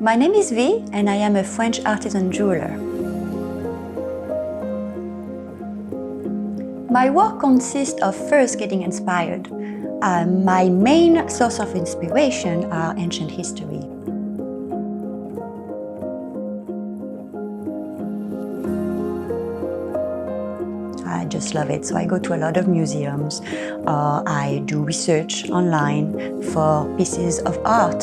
My name is Vie, and I am a French artisan jeweler. My work consists of first getting inspired. My main source of inspiration are ancient history. I just love it. So I go to a lot of museums. I do research online for pieces of art,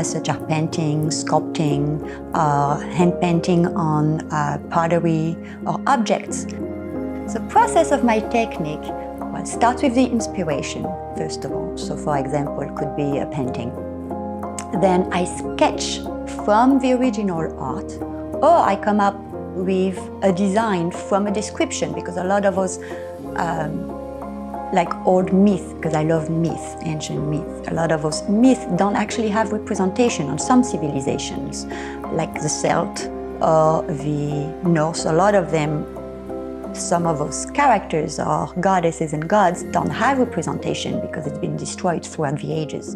such as painting, sculpting, hand painting on pottery or objects. The process of my technique, well, starts with the inspiration, first of all. So for example, it could be a painting. Then I sketch from the original art, or I come up with a design from a description, because a lot of us, like old myth, because I love myth, ancient myth, a lot of us myths don't actually have representation on some civilizations, like the Celt or the Norse. A lot of them, some of those characters or goddesses and gods don't have representation because it's been destroyed throughout the ages.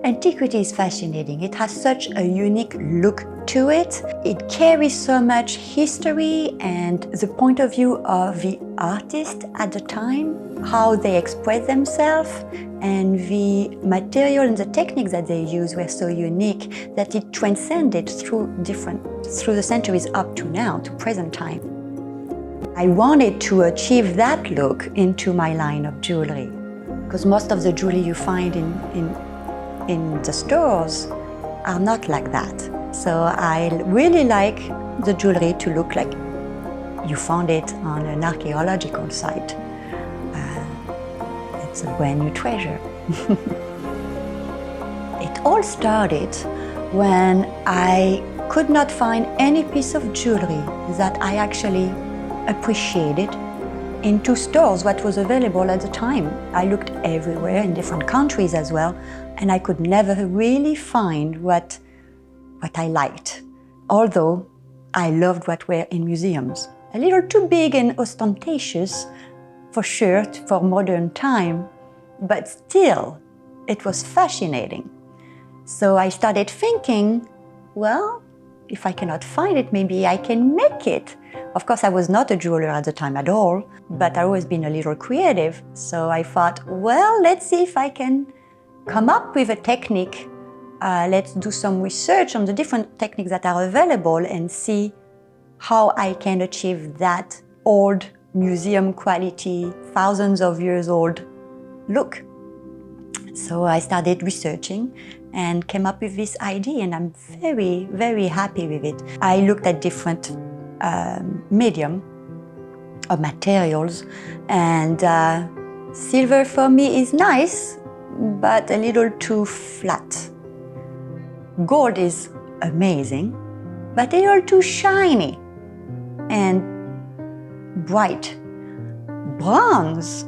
Antiquity is fascinating. It has such a unique look to it. It carries so much history and the point of view of the artist at the time, how they express themselves, and the material and the techniques that they use were so unique that it transcended through the centuries up to now, to present time. I wanted to achieve that look into my line of jewelry, because most of the jewelry you find in the stores are not like that. So I really like the jewelry to look like you found it on an archaeological site. It's a brand new treasure. It all started when I could not find any piece of jewelry that I actually appreciated into stores, what was available at the time. I looked everywhere in different countries as well, and I could never really find what I liked, although I loved what were in museums. A little too big and ostentatious, for sure, for modern time, but still, it was fascinating. So I started thinking, well, if I cannot find it, maybe I can make it. Of course, I was not a jeweler at the time at all, but I've always been a little creative. So I thought, well, let's see if I can come up with a technique. Let's do some research on the different techniques that are available and see how I can achieve that old museum quality, thousands of years old look. So I started researching and came up with this idea, and I'm very, very happy with it. I looked at different medium or materials, and silver for me is nice, but a little too flat. Gold is amazing, but a little too shiny and bright. Bronze,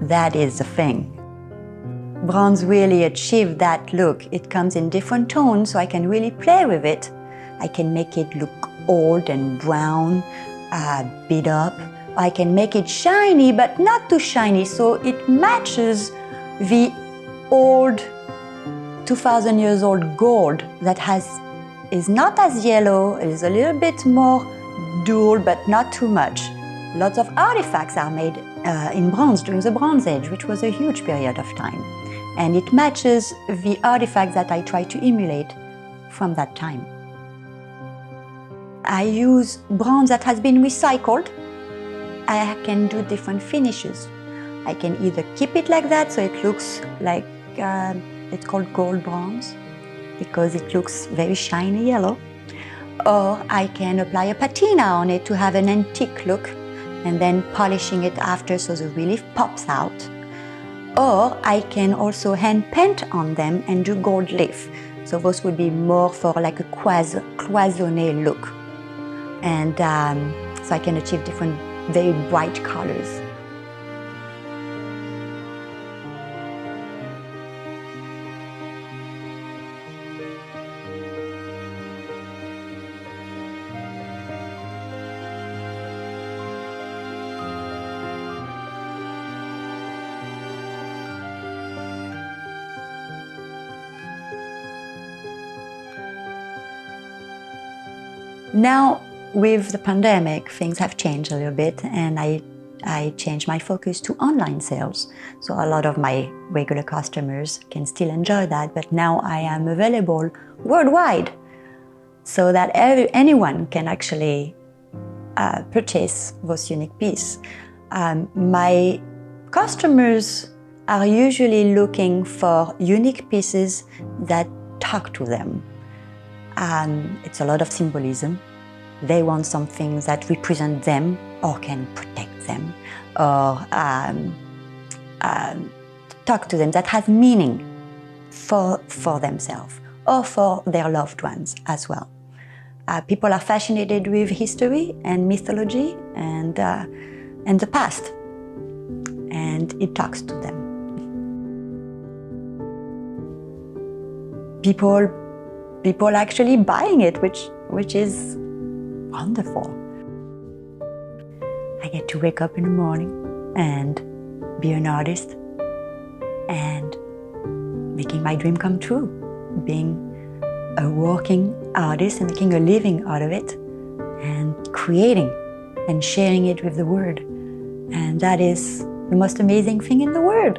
that is the thing. Bronze really achieved that look. It comes in different tones, so I can really play with it. I can make it look old and brown, beat up. I can make it shiny, but not too shiny, so it matches the old 2,000 years old gold that is not as yellow. It is a little bit more dull, but not too much. Lots of artifacts are made in bronze during the Bronze Age, which was a huge period of time. And it matches the artifacts that I try to emulate from that time. I use bronze that has been recycled. I can do different finishes. I can either keep it like that, so it looks like, it's called gold bronze, because it looks very shiny yellow. Or I can apply a patina on it to have an antique look, and then polishing it after so the relief pops out. Or I can also hand paint on them and do gold leaf. So those would be more for like a cloisonné look. And so I can achieve different very bright colors. Now, with the pandemic, things have changed a little bit, and I changed my focus to online sales. So a lot of my regular customers can still enjoy that, but now I am available worldwide so that anyone can actually purchase those unique pieces. My customers are usually looking for unique pieces that talk to them. It's a lot of symbolism. They want something that represents them or can protect them, or talk to them, that has meaning for themselves or for their loved ones as well. People are fascinated with history and mythology and the past, and it talks to them. People actually buying it, which is wonderful. I get to wake up in the morning and be an artist and making my dream come true, being a working artist and making a living out of it and creating and sharing it with the world. And that is the most amazing thing in the world.